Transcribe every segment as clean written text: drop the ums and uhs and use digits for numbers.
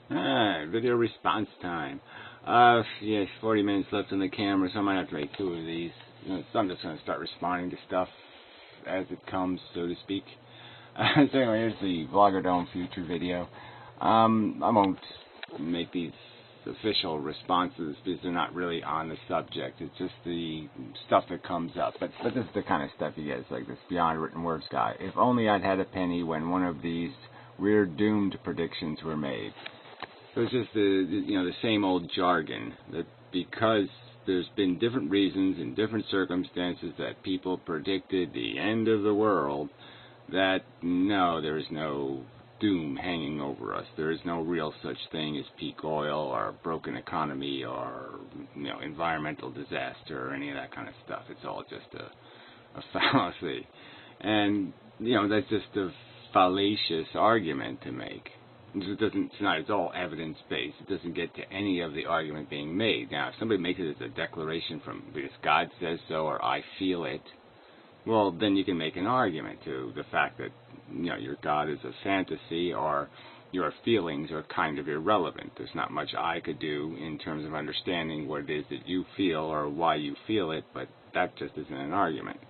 Video response time. Yes, 40 minutes left on the camera, so I might have to make 2 of these. So I'm just going to start responding to stuff as it comes, so to speak. So anyway, here's the Vlogger Dome future video. I won't make these official responses because they're not really on the subject. It's just the stuff that comes up. But this is the kind of stuff you get. It's like this beyond written words guy. If only I'd had a penny when one of these weird doomed predictions were made. So it's just the same old jargon that because there's been different reasons and different circumstances that people predicted the end of the world, that no, there is no doom hanging over us. There is no real such thing as peak oil or broken economy or environmental disaster or any of that kind of stuff. It's all just a fallacy, and that's just a fallacious argument to make. It's all evidence-based. It doesn't get to any of the argument being made. Now, if somebody makes it as a declaration from because God says so or I feel it, well, then you can make an argument to the fact that your God is a fantasy or your feelings are kind of irrelevant. There's not much I could do in terms of understanding what it is that you feel or why you feel it, but that just isn't an argument.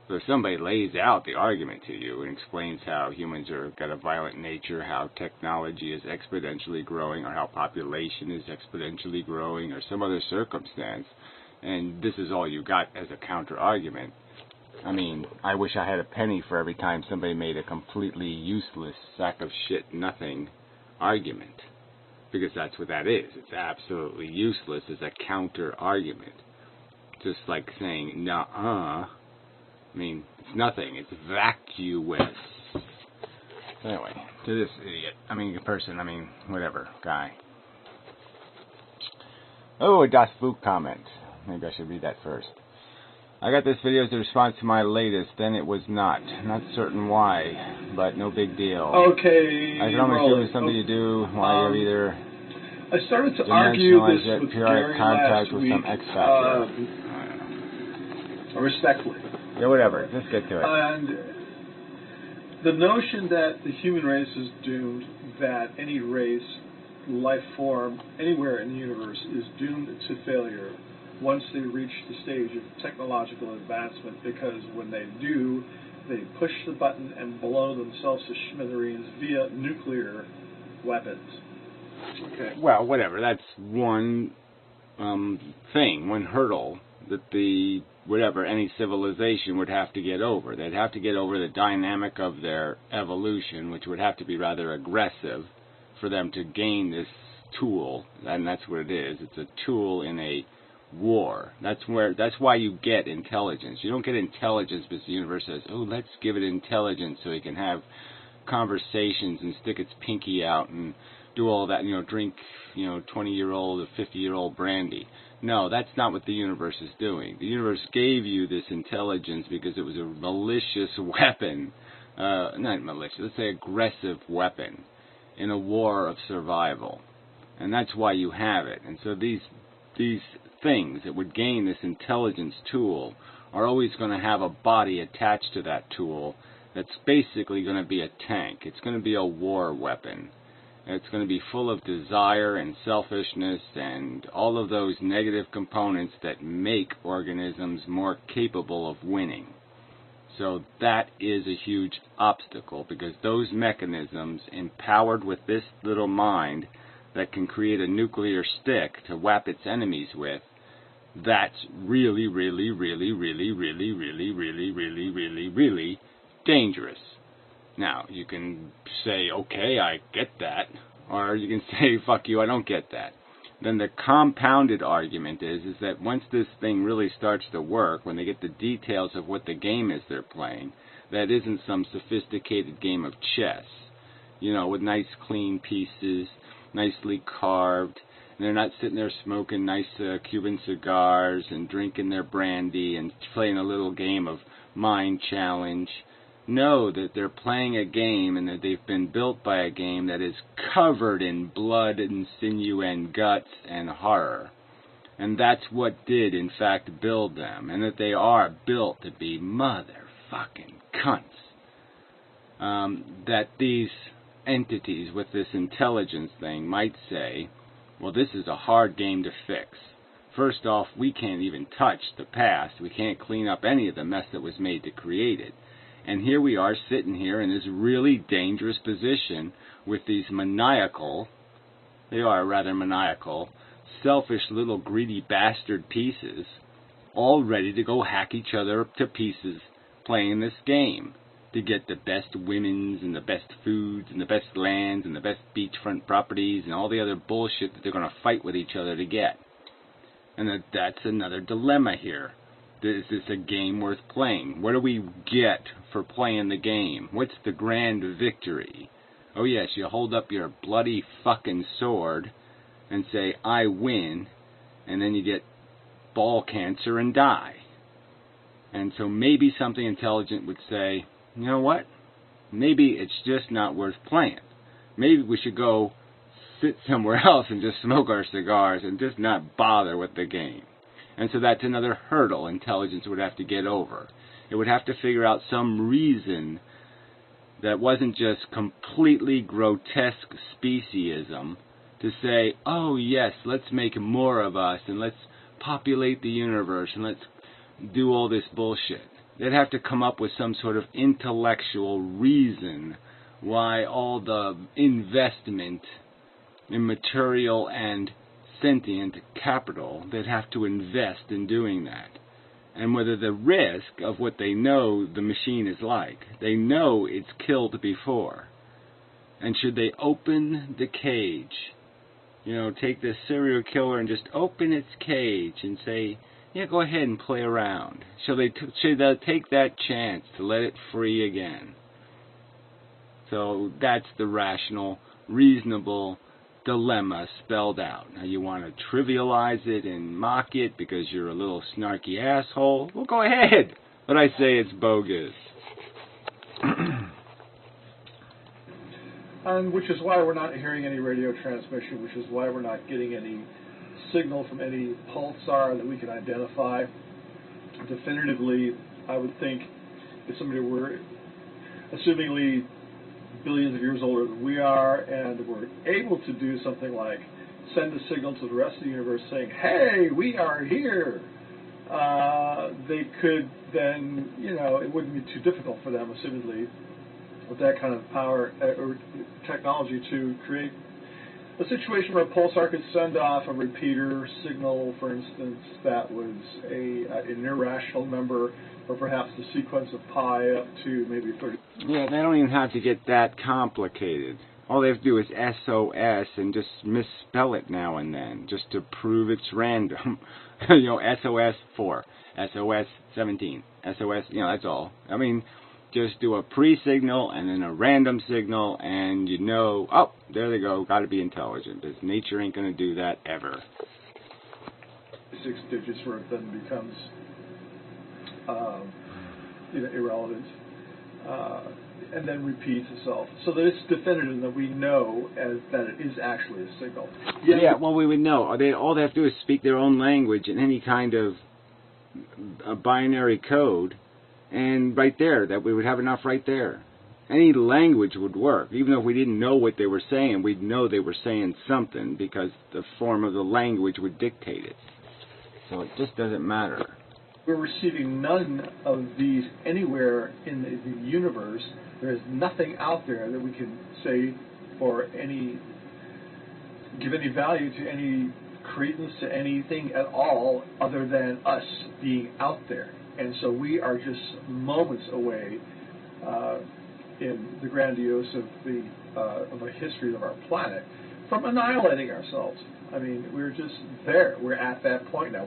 So if somebody lays out the argument to you and explains how humans are got a violent nature, how technology is exponentially growing, or how population is exponentially growing, or some other circumstance, and this is all you got as a counter-argument, I mean, I wish I had a penny for every time somebody made a completely useless, sack of shit, nothing argument. Because that's what that is. It's absolutely useless as a counter-argument. Just like saying, nuh-uh. I mean, it's nothing. It's vacuous. Anyway, to this idiot, whatever, guy. Oh, a Das Book comment. Maybe I should read that first. I got this video as a response to my latest, then it was not. Not certain why, but no big deal. Okay, I can only assume it's something you do while you're either I started to argue this with Gary contact last with week, some X factor. Respectfully. Yeah, whatever. Just get to it. And the notion that the human race is doomed, that any race, life form, anywhere in the universe is doomed to failure once they reach the stage of technological advancement, because when they do, they push the button and blow themselves to smithereens via nuclear weapons. Okay. Well, whatever. That's one thing, one hurdle that any civilization would have to get over. They'd have to get over the dynamic of their evolution, which would have to be rather aggressive for them to gain this tool, and that's what it is. It's a tool in a war. That's why you get intelligence. You don't get intelligence because the universe says, oh, let's give it intelligence so it can have conversations and stick its pinky out and do all that, drink, 20-year-old or 50-year-old brandy. No, that's not what the universe is doing. The universe gave you this intelligence because it was a malicious weapon, not malicious, let's say aggressive weapon in a war of survival. And that's why you have it. And so these things that would gain this intelligence tool are always going to have a body attached to that tool that's basically going to be a tank. It's going to be a war weapon. It's going to be full of desire and selfishness and all of those negative components that make organisms more capable of winning. So that is a huge obstacle, because those mechanisms, empowered with this little mind that can create a nuclear stick to whap its enemies with, that's really, really, really, really, really, really, really, really, really, really dangerous. Now, you can say, okay, I get that, or you can say, fuck you, I don't get that. Then the compounded argument is that once this thing really starts to work, when they get the details of what the game is they're playing, that isn't some sophisticated game of chess, with nice clean pieces, nicely carved, and they're not sitting there smoking nice Cuban cigars and drinking their brandy and playing a little game of mind challenge. Know that they're playing a game and that they've been built by a game that is covered in blood and sinew and guts and horror. And that's what did, in fact, build them. And that they are built to be motherfucking cunts. That these entities with this intelligence thing might say, well, this is a hard game to fix. First off, we can't even touch the past. We can't clean up any of the mess that was made to create it. And here we are sitting here in this really dangerous position with these maniacal, they are rather maniacal, selfish little greedy bastard pieces, all ready to go hack each other to pieces playing this game to get the best women's and the best foods and the best lands and the best beachfront properties and all the other bullshit that they're going to fight with each other to get. And that's another dilemma here. Is this a game worth playing? What do we get for playing the game? What's the grand victory? Oh yes, you hold up your bloody fucking sword and say, I win, and then you get ball cancer and die. And so maybe something intelligent would say, you know what? Maybe it's just not worth playing. Maybe we should go sit somewhere else and just smoke our cigars and just not bother with the game. And so that's another hurdle intelligence would have to get over. It would have to figure out some reason that wasn't just completely grotesque speciesism to say, oh yes, let's make more of us and let's populate the universe and let's do all this bullshit. They'd have to come up with some sort of intellectual reason why all the investment in material and sentient capital, they'd have to invest in doing that. And whether the risk of what they know the machine is like, they know it's killed before. And should they open the cage, take this serial killer and just open its cage and say, yeah, go ahead and play around. Should they take that chance to let it free again? So that's the rational, reasonable dilemma spelled out. Now you want to trivialize it and mock it because you're a little snarky asshole? Well, go ahead. But I say it's bogus. And which is why we're not hearing any radio transmission, which is why we're not getting any signal from any pulsar that we can identify definitively. I would think if somebody were assumingly billions of years older than we are and were able to do something like send a signal to the rest of the universe saying, hey, we are here, they could then, it wouldn't be too difficult for them, assumedly, with that kind of power or technology to create a situation where a pulsar could send off a repeater signal, for instance, that was an irrational number, or perhaps the sequence of pi up to maybe 30. Yeah, they don't even have to get that complicated. All they have to do is SOS and just misspell it now and then, just to prove it's random. SOS 4, SOS 17, SOS, that's all. I mean, just do a pre-signal and then a random signal, and oh, there they go, got to be intelligent. Because nature ain't going to do that ever. 6 digits where it then becomes irrelevant, and then repeats itself. So that it's definitive that we know that it is actually a signal. Yeah, well, we would know. All they have to do is speak their own language in any kind of a binary code, and right there, that we would have enough right there. Any language would work. Even if we didn't know what they were saying, we'd know they were saying something because the form of the language would dictate it. So it just doesn't matter. We're receiving none of these anywhere in the universe. There is nothing out there that we can say or give any value to any credence to anything at all other than us being out there. And so we are just moments away in the grandiose of the history of our planet from annihilating ourselves. I mean, we're just there. We're at that point now.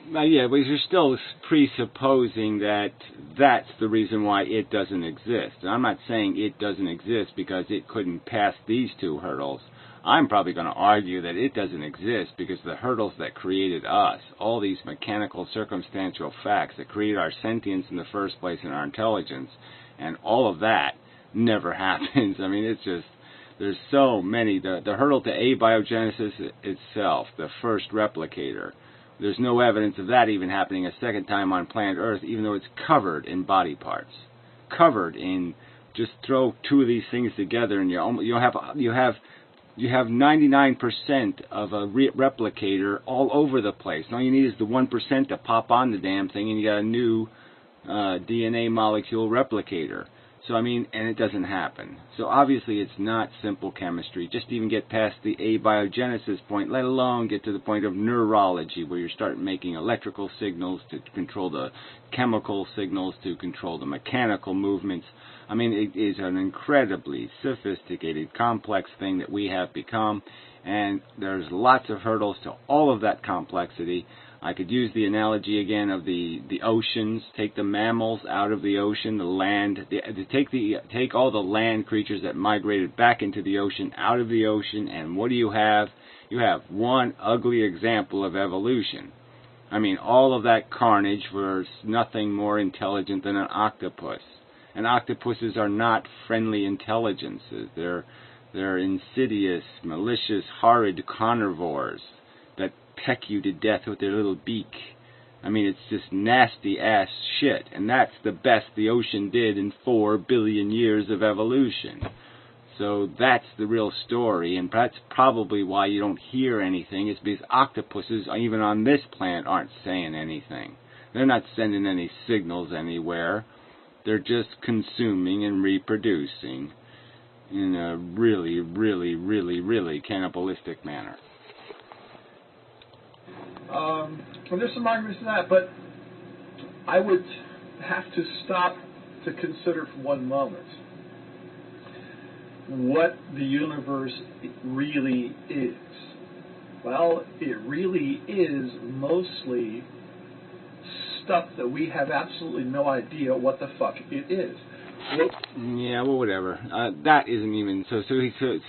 Yeah, but you're still presupposing that that's the reason why it doesn't exist. And I'm not saying it doesn't exist because it couldn't pass these two hurdles. I'm probably going to argue that it doesn't exist because the hurdles that created us, all these mechanical circumstantial facts that create our sentience in the first place and our intelligence, and all of that never happens. I mean, it's just, there's so many. The hurdle to abiogenesis itself, the first replicator, there's no evidence of that even happening a second time on planet Earth, even though it's covered in body parts, covered in Just throw two of these things together, and you have 99% of a replicator all over the place. And all you need is the 1% to pop on the damn thing, and you got a new DNA molecule replicator. So, I mean, and it doesn't happen. So, obviously, it's not simple chemistry. Just even get past the abiogenesis point, let alone get to the point of neurology, where you start making electrical signals to control the chemical signals, to control the mechanical movements. I mean, it is an incredibly sophisticated, complex thing that we have become, and there's lots of hurdles to all of that complexity. I could use the analogy again of the oceans. Take the mammals out of the ocean, the land. Take all the land creatures that migrated back into the ocean out of the ocean, and what do you have? You have one ugly example of evolution. I mean, all of that carnage was nothing more intelligent than an octopus. And octopuses are not friendly intelligences. They're insidious, malicious, horrid carnivores that peck you to death with their little beak. I mean, it's just nasty ass shit, and that's the best the ocean did in 4 billion years of evolution. So that's the real story, and that's probably why you don't hear anything, is because octopuses, even on this planet, aren't saying anything. They're not sending any signals anywhere. They're just consuming and reproducing in a really, really, really, really cannibalistic manner. Well, there's some arguments to that, but I would have to stop to consider for one moment what the universe really is. Well, it really is mostly stuff that we have absolutely no idea what the fuck it is. Yeah, well, whatever. That isn't even so.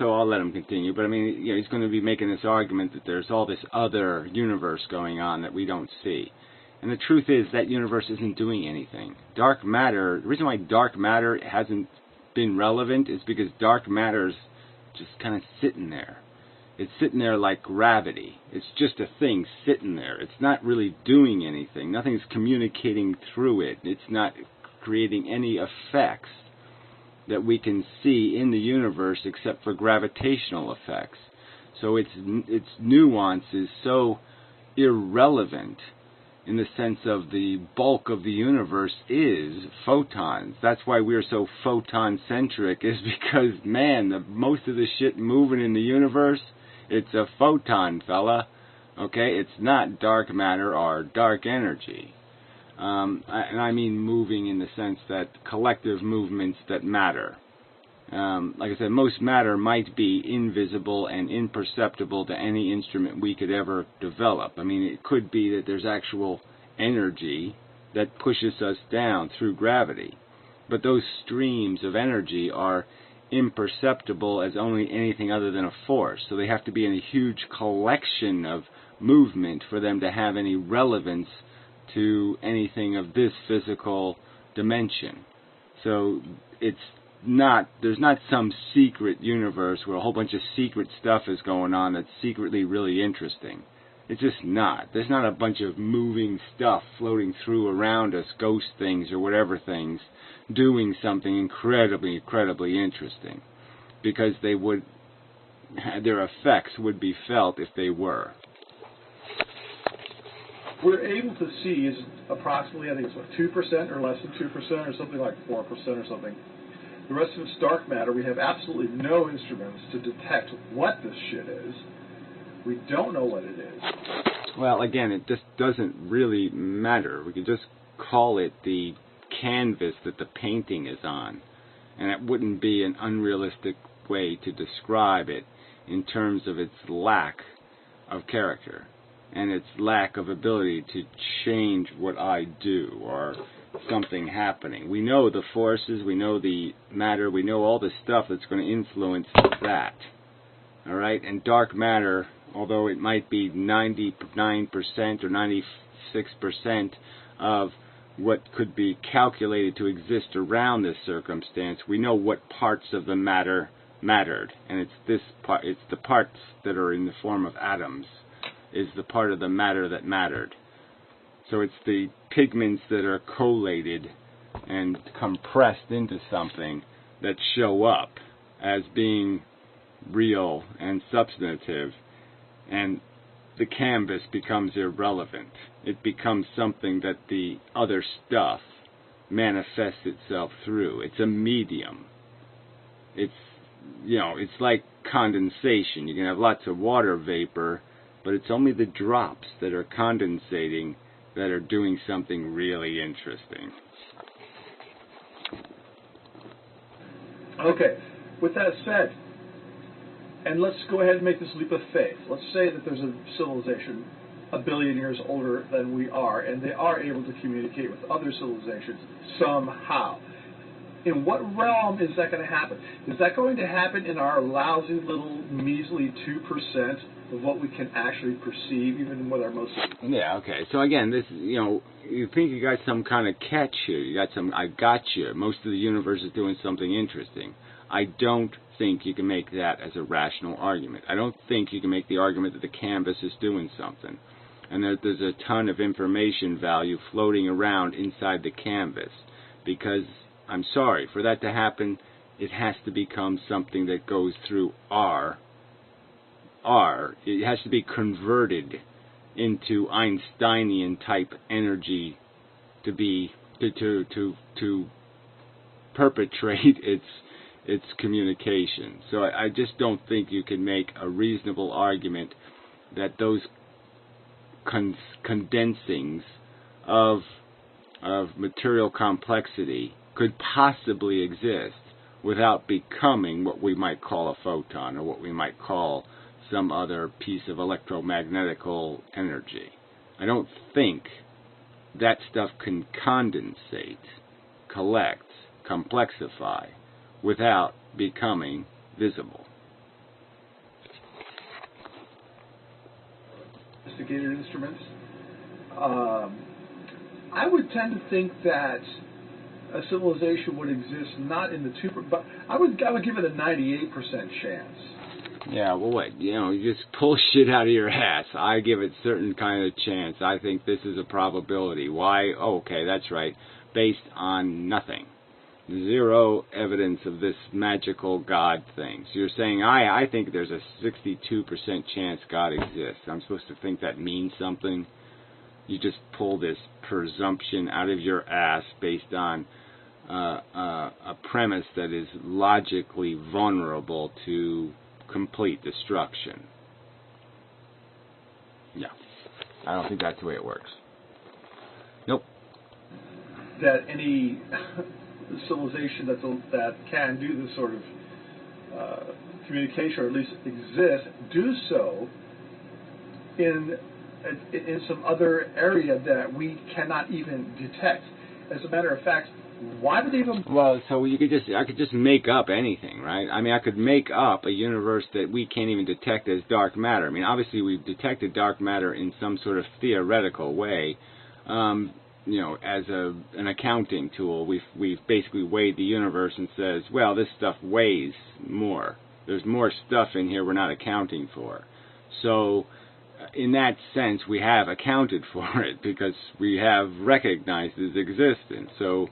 I'll let him continue. But I mean, you know, he's going to be making this argument that there's all this other universe going on that we don't see, and the truth is that universe isn't doing anything. Dark matter. The reason why dark matter hasn't been relevant is because dark matter's just kind of sitting there. It's sitting there like gravity. It's just a thing sitting there. It's not really doing anything. Nothing's communicating through it. It's not creating any effects that we can see in the universe except for gravitational effects. So its nuance is so irrelevant in the sense of the bulk of the universe is photons. That's why we're so photon-centric, is because, man, most of the shit moving in the universe, it's a photon, fella. Okay? It's not dark matter or dark energy. And I mean moving in the sense that collective movements that matter. Like I said, most matter might be invisible and imperceptible to any instrument we could ever develop. I mean, it could be that there's actual energy that pushes us down through gravity. But those streams of energy are imperceptible as only anything other than a force. So they have to be in a huge collection of movement for them to have any relevance to anything of this physical dimension. So there's not some secret universe where a whole bunch of secret stuff is going on that's secretly really interesting. It's just not. There's not a bunch of moving stuff floating through around us, ghost things or whatever things, doing something incredibly, incredibly interesting. Because their effects would be felt if they were. We're able to see is approximately, I think it's what, 2% or less than 2% or something like 4% or something. The rest of it's dark matter. We have absolutely no instruments to detect what this shit is. We don't know what it is. Well, again, it just doesn't really matter. We could just call it the canvas that the painting is on. And it wouldn't be an unrealistic way to describe it in terms of its lack of character and its lack of ability to change what I do or something happening. We know the forces, we know the matter, we know all the stuff that's going to influence that. All right? And dark matter, although it might be 99% or 96% of what could be calculated to exist around this circumstance, we know what parts of the matter mattered, and it's the parts that are in the form of atoms is the part of the matter that mattered. So it's the pigments that are collated and compressed into something that show up as being real and substantive, and the canvas becomes irrelevant. It becomes something that the other stuff manifests itself through. It's a medium. It's, it's like condensation. You can have lots of water vapor, but it's only the drops that are condensating that are doing something really interesting. Okay, with that said, and let's go ahead and make this leap of faith. Let's say that there's a civilization 1 billion years older than we are, and they are able to communicate with other civilizations somehow. In what realm is that going to happen? Is that going to happen in our lousy little measly 2% of what we can actually perceive, even with our most... Yeah, okay. So again, this, you think you got some kind of catch here. You got some, I got you. Most of the universe is doing something interesting. I don't think you can make that as a rational argument. I don't think you can make the argument that the canvas is doing something, and that there's a ton of information value floating around inside the canvas, because, I'm sorry, for that to happen, it has to become something that goes through it has to be converted into Einsteinian type energy to be to perpetrate its communication. So I just don't think you can make a reasonable argument that those condensings of material complexity could possibly exist without becoming what we might call a photon, or what we might call some other piece of electromagnetical energy. I don't think that stuff can condensate, collect, complexify without becoming visible. Sophisticated instruments. I would tend to think that a civilization would exist not in the 2%, but I would give it a 98% chance. Yeah, well, what? You just pull shit out of your ass. I give it certain kind of chance. I think this is a probability. Why? Oh, okay, that's right. Based on nothing. Zero evidence of this magical God thing. So you're saying, I think there's a 62% chance God exists. I'm supposed to think that means something? You just pull this presumption out of your ass based on a premise that is logically vulnerable to complete destruction. Yeah. I don't think that's the way it works. Nope. That any civilization that can do this sort of communication, or at least exist, do so in some other area that we cannot even detect. As a matter of fact, why would they even... Well, so I could just make up anything, right? I mean, I could make up a universe that we can't even detect as dark matter. I mean, obviously we've detected dark matter in some sort of theoretical way, as an accounting tool. We've basically weighed the universe and says, well, this stuff weighs more. There's more stuff in here we're not accounting for. So, in that sense, we have accounted for it because we have recognized its existence. So,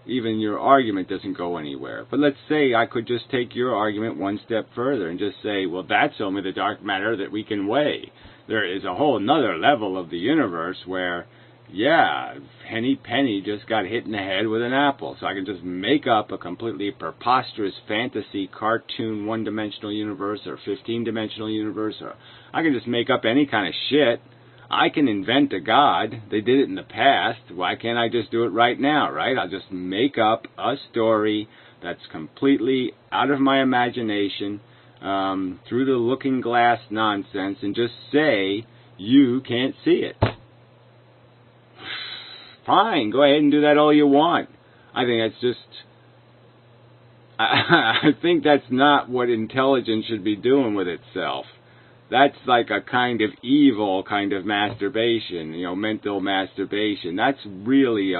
even your argument doesn't go anywhere. But let's say I could just take your argument one step further and just say, well, that's only the dark matter that we can weigh. There is a whole another level of the universe where, yeah, Henny Penny just got hit in the head with an apple. So I can just make up a completely preposterous fantasy cartoon one-dimensional universe or 15-dimensional universe. Or I can just make up any kind of shit. I can invent a God. They did it in the past. Why can't I just do it right now, right? I'll just make up a story that's completely out of my imagination, through the looking glass nonsense, and just say, you can't see it. Fine, go ahead and do that all you want. I think that's just... I think that's not what intelligence should be doing with itself. That's like a kind of evil kind of masturbation, mental masturbation. That's really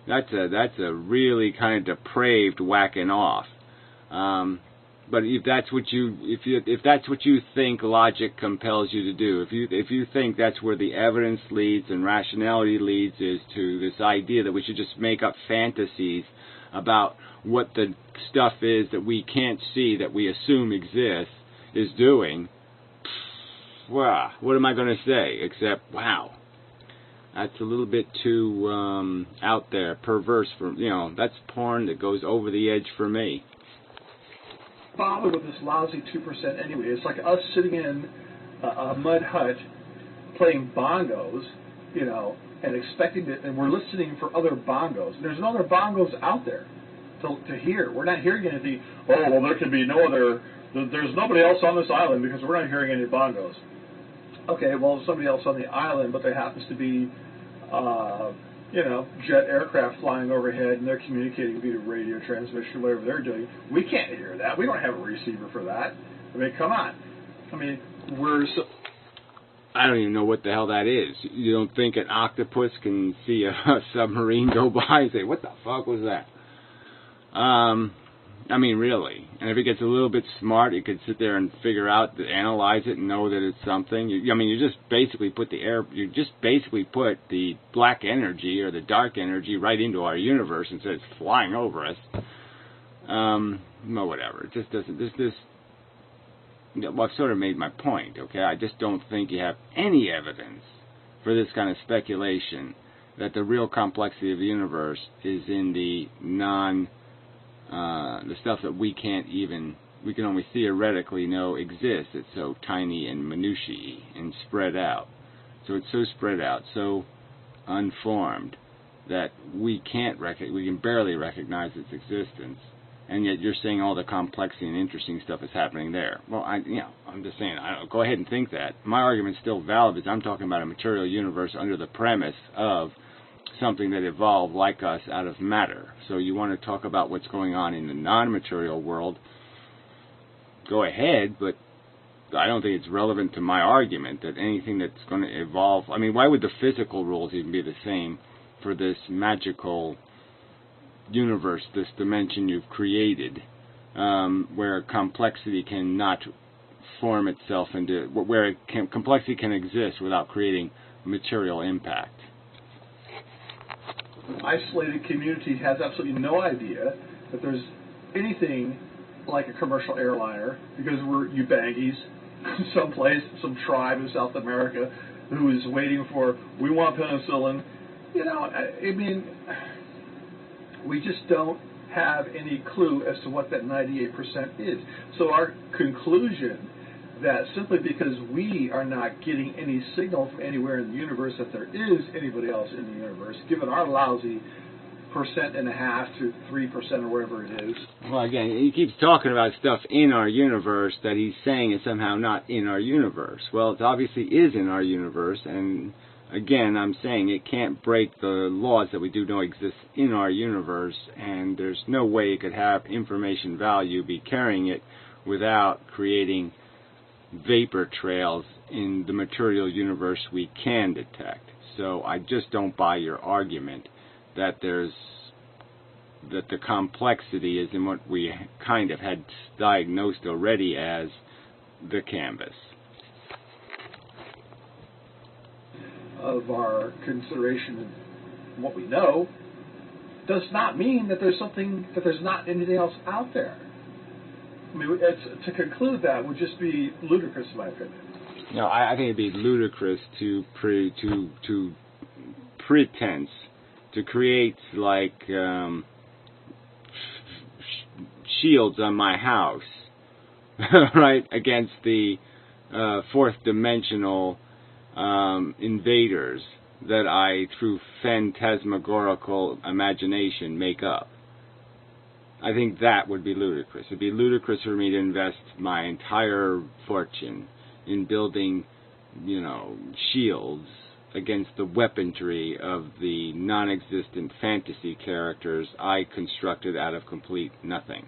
that's a really kind of depraved whacking off. But if that's what you think logic compels you to do, if you think that's where the evidence leads and rationality leads, is to this idea that we should just make up fantasies about what the stuff is that we can't see, that we assume exists, is doing, well, what am I going to say except, wow, that's a little bit too out there, perverse for, that's porn that goes over the edge for me. Bother with this lousy 2% anyway. It's like us sitting in a mud hut playing bongos, and expecting to, and we're listening for other bongos. There's no other bongos out there to hear. We're not hearing anything. Oh, well, there can be no other. There's nobody else on this island because we're not hearing any bongos. Okay, well, there's somebody else on the island, but there happens to be, jet aircraft flying overhead, and they're communicating via radio transmission, whatever they're doing. We can't hear that. We don't have a receiver for that. I mean, come on. I mean, I don't even know what the hell that is. You don't think an octopus can see a submarine go by and say, what the fuck was that? I mean, really. And if it gets a little bit smart, it could sit there and figure out, analyze it, and know that it's something. You just basically put the black energy or the dark energy right into our universe and says it's flying over us. Whatever. It just doesn't. Well, I've sort of made my point. Okay, I just don't think you have any evidence for this kind of speculation that the real complexity of the universe is in the the stuff that we can only theoretically know exists. It's so tiny and minutiae and spread out. So it's so spread out, so unformed, that we can barely recognize its existence. And yet you're saying all the complexity and interesting stuff is happening there. Well, I'm just saying, go ahead and think that. My argument's still valid because I'm talking about a material universe under the premise of something that evolved like us out of matter. So you want to talk about what's going on in the non-material world, go ahead, but I don't think it's relevant to my argument that anything that's going to evolve, I mean, why would the physical rules even be the same for this magical universe, this dimension you've created, where complexity cannot form itself into, where complexity can exist without creating material impact? Isolated community has absolutely no idea that there's anything like a commercial airliner because we're Ubangies, someplace, some tribe in South America who is waiting for, we want penicillin. I mean, we just don't have any clue as to what that 98% is. So our conclusion that simply because we are not getting any signal from anywhere in the universe that there is anybody else in the universe, given our lousy 1.5% to 3% or whatever it is. Well, again, he keeps talking about stuff in our universe that he's saying is somehow not in our universe. Well, it obviously is in our universe, and again, I'm saying it can't break the laws that we do know exist in our universe, and there's no way it could have information value, be carrying it, without creating vapor trails in the material universe we can detect. So I just don't buy your argument that the complexity is in what we kind of had diagnosed already as the canvas. Of our consideration of what we know does not mean that there's not anything else out there. I mean, to conclude that would just be ludicrous, in my opinion. No, I think it'd be ludicrous to pretense to create like shields on my house, right, against the fourth dimensional invaders that I, through phantasmagorical imagination, make up. I think that would be ludicrous. It'd be ludicrous for me to invest my entire fortune in building, shields against the weaponry of the non-existent fantasy characters I constructed out of complete nothing.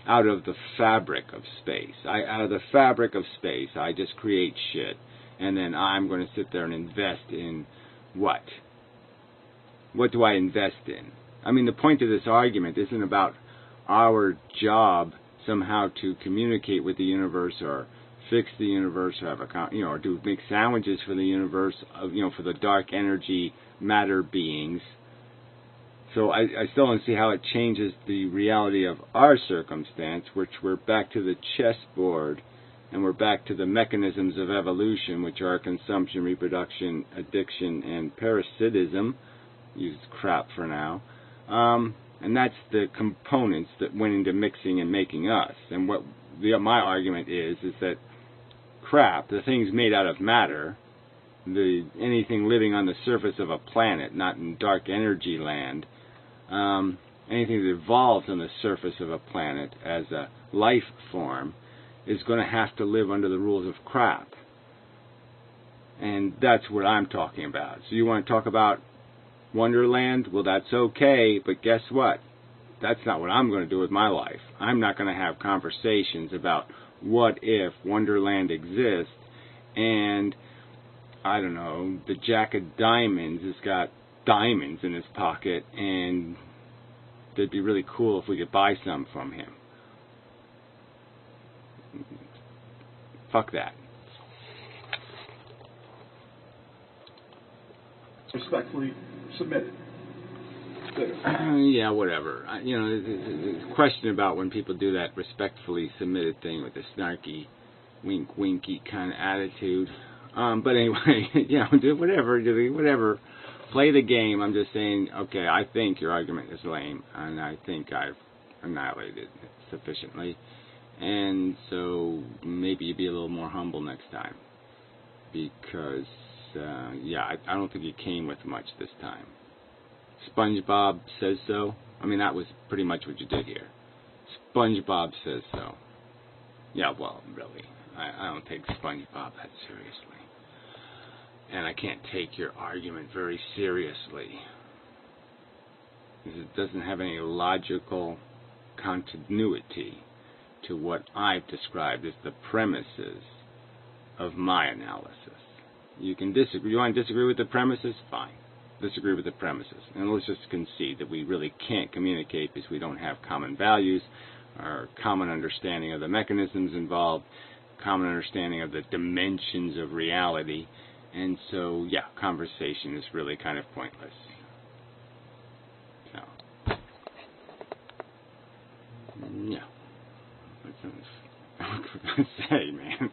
Out of the fabric of space. Out of the fabric of space, I just create shit. And then I'm going to sit there and invest in what? What do I invest in? I mean, the point of this argument isn't about our job somehow to communicate with the universe or fix the universe or have or do make sandwiches for the universe, for the dark energy matter beings, So I still don't see how it changes the reality of our circumstance, which we're back to the chessboard, and we're back to the mechanisms of evolution, which are consumption, reproduction, addiction, and parasitism. Use crap for now. And that's the components that went into mixing and making us. And what my argument is that crap, the things made out of matter, anything living on the surface of a planet, not in dark energy land, anything that evolves on the surface of a planet as a life form is going to have to live under the rules of crap. And that's what I'm talking about. So you want to talk about Wonderland? Well, that's okay, but guess what? That's not what I'm going to do with my life. I'm not going to have conversations about what if Wonderland exists and, I don't know, the Jack of Diamonds has got diamonds in his pocket and it'd be really cool if we could buy some from him. Fuck that. Respectfully submitted. Yeah, whatever. There's a question about when people do that respectfully submitted thing with the snarky, wink, winky kind of attitude. But anyway, do whatever. Play the game. I'm just saying, okay, I think your argument is lame, and I think I've annihilated it sufficiently. And so maybe you be a little more humble next time, because I don't think you came with much this time. SpongeBob says so. I mean, that was pretty much what you did here. SpongeBob says so. Yeah, well, really, I don't take SpongeBob that seriously, and I can't take your argument very seriously, because it doesn't have any logical continuity to what I've described as the premises of my analysis. You can disagree. You want to disagree with the premises? Fine. Disagree with the premises. And let's just concede that we really can't communicate because we don't have common values, or common understanding of the mechanisms involved, common understanding of the dimensions of reality. And so, conversation is really kind of pointless. So, yeah. What can I say, man?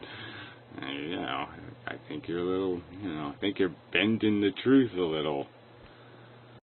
I think you're a little, I think you're bending the truth a little.